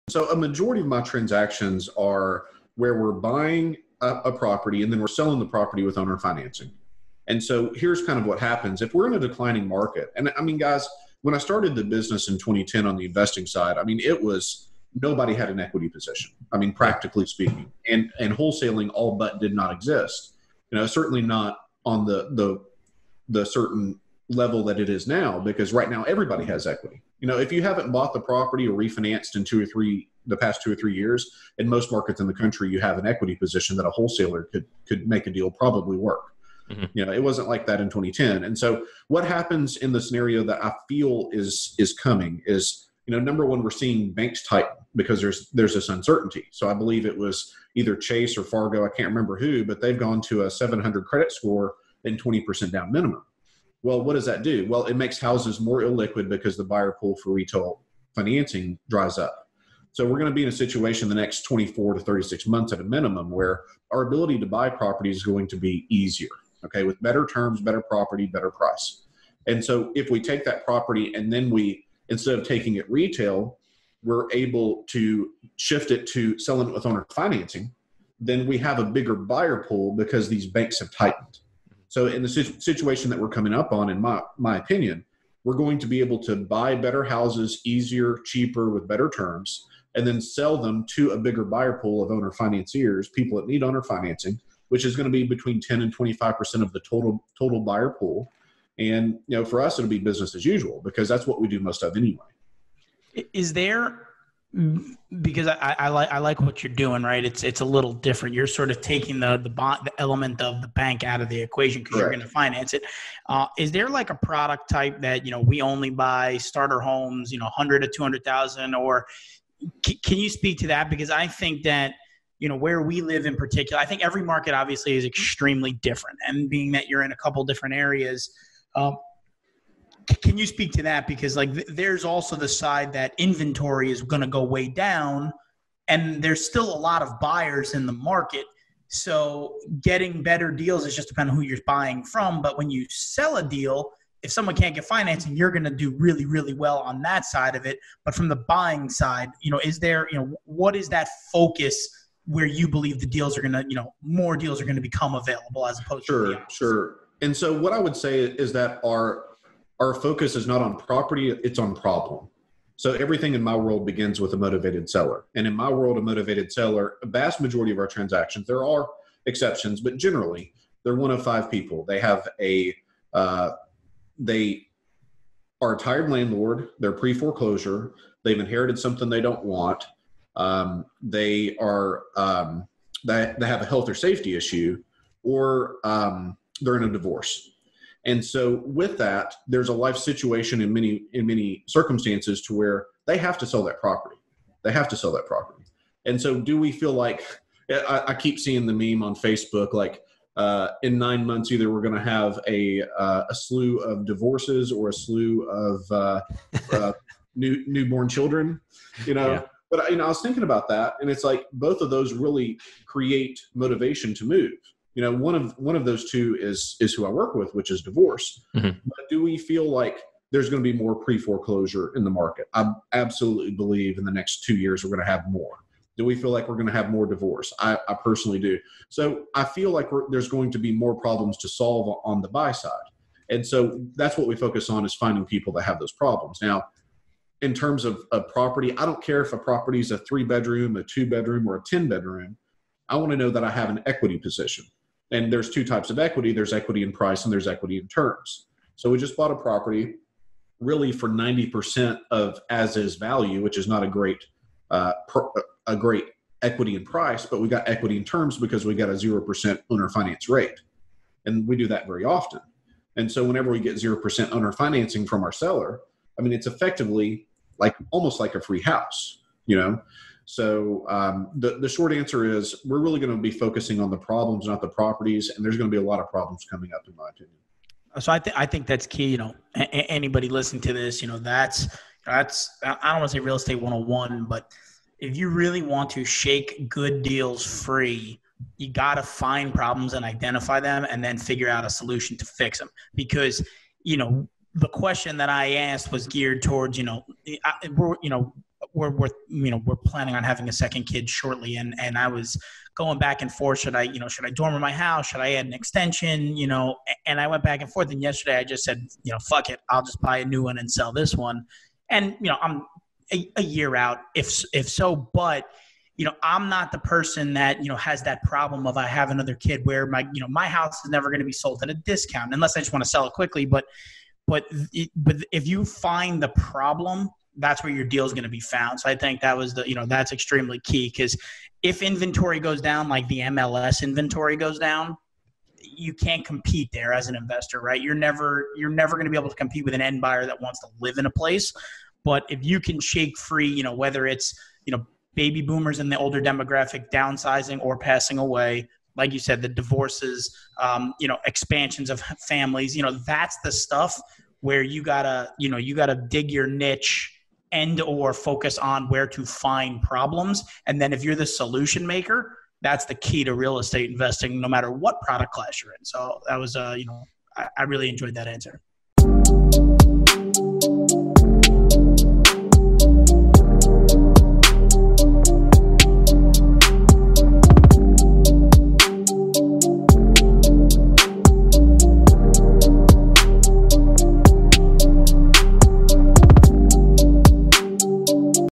So a majority of my transactions are where we're buying a property and then we're selling the property with owner financing. And so here's kind of what happens. If we're in a declining market, and I mean, guys, when I started the business in 2010 on the investing side, I mean, it was nobody had an equity position. I mean, practically speaking, and wholesaling all but did not exist. Certainly not on the certain level that it is now, because right now everybody has equity. If you haven't bought the property or refinanced in the past 2 or 3 years, in most markets in the country, you have an equity position that a wholesaler could make a deal probably work. Mm-hmm. It wasn't like that in 2010. And so what happens in the scenario that I feel is coming is, number one, we're seeing banks tighten because there's this uncertainty. So I believe it was either Chase or Fargo, I can't remember who, but they've gone to a 700 credit score and 20% down minimum. Well, what does that do? Well, it makes houses more illiquid because the buyer pool for retail financing dries up. So we're going to be in a situation the next 24 to 36 months at a minimum where our ability to buy property is going to be easier, okay, with better terms, better property, better price. And so if we take that property and then instead of taking it retail, we're able to shift it to selling it with owner financing, then we have a bigger buyer pool because these banks have tightened. So in the situation that we're coming up on, in my opinion, we're going to be able to buy better houses easier, cheaper, with better terms, and then sell them to a bigger buyer pool of owner financiers, people that need owner financing, which is going to be between 10 and 25% of the total buyer pool. And, for us, it'll be business as usual because that's what we do most of anyway. Is there, because I like what you're doing, right? It's a little different. You're sort of taking the element of the bank out of the equation because you're going to finance it. Is there like a product type that, we only buy starter homes, 100 to 200,000, or can you speak to that? Because I think that, where we live in particular, I think every market obviously is extremely different. And being that you're in a couple different areas, can you speak to that? Because there's also the side that inventory is going to go way down and there's still a lot of buyers in the market. So getting better deals is just depending on who you're buying from. But when you sell a deal, if someone can't get financing, you're going to do really, really well on that side of it. But from the buying side, is there, what is that focus where you believe the deals are going to, more deals are going to become available as opposed to the opposite? Sure. And so what I would say is that our focus is not on property, it's on problem. So everything in my world begins with a motivated seller. And in my world, a motivated seller, a vast majority of our transactions, there are exceptions, but generally they're one of 5 people. They have they are a tired landlord, they're pre-foreclosure, they've inherited something they don't want, they have a health or safety issue, or they're in a divorce. And so with that, there's a life situation in many circumstances to where they have to sell that property. And so do we feel like, I keep seeing the meme on Facebook, like in 9 months, either we're going to have a slew of divorces or a slew of newborn children, Yeah. But I was thinking about that, and it's like both of those really create motivation to move. One of those two is who I work with, which is divorce. Mm-hmm. But do we feel like there's going to be more pre-foreclosure in the market? I absolutely believe in the next 2 years we're going to have more. Do we feel like we're going to have more divorce? I personally do. So I feel like there's going to be more problems to solve on the buy side. And so that's what we focus on, is finding people that have those problems. Now, in terms of a property, I don't care if a property is a 3-bedroom, a 2-bedroom, or a 10-bedroom. I want to know that I have an equity position. And there's 2 types of equity. There's equity in price and there's equity in terms. So we just bought a property really for 90% of as is value, which is not a great equity in price, but we got equity in terms because we got a 0% owner finance rate. And we do that very often. And so whenever we get 0% owner financing from our seller, it's effectively almost like a free house, So the short answer is we're really going to be focusing on the problems, not the properties. And there's going to be a lot of problems coming up, in my opinion. So I think that's key. Anybody listening to this, that's I don't want to say real estate 101, but if you really want to shake good deals free, you got to find problems and identify them and then figure out a solution to fix them. Because, the question that I asked was geared towards, we're planning on having a second kid shortly, and I was going back and forth. Should I dorm in my house? Should I add an extension? And I went back and forth. And yesterday I just said, fuck it, I'll just buy a new one and sell this one. And I'm a year out, if so, but I'm not the person that has that problem of I have another kid where my house is never going to be sold at a discount unless I just want to sell it quickly. But if you find the problem, that's where your deal is going to be found. So I think that was that's extremely key, because if inventory goes down, like the MLS inventory goes down, you can't compete there as an investor, right? You're never going to be able to compete with an end buyer that wants to live in a place. But if you can shake free, whether it's, baby boomers in the older demographic downsizing or passing away, like you said, the divorces, expansions of families, that's the stuff where you gotta dig your niche and or focus on where to find problems. And then if you're the solution maker, that's the key to real estate investing, no matter what product class you're in. So that was, I really enjoyed that answer.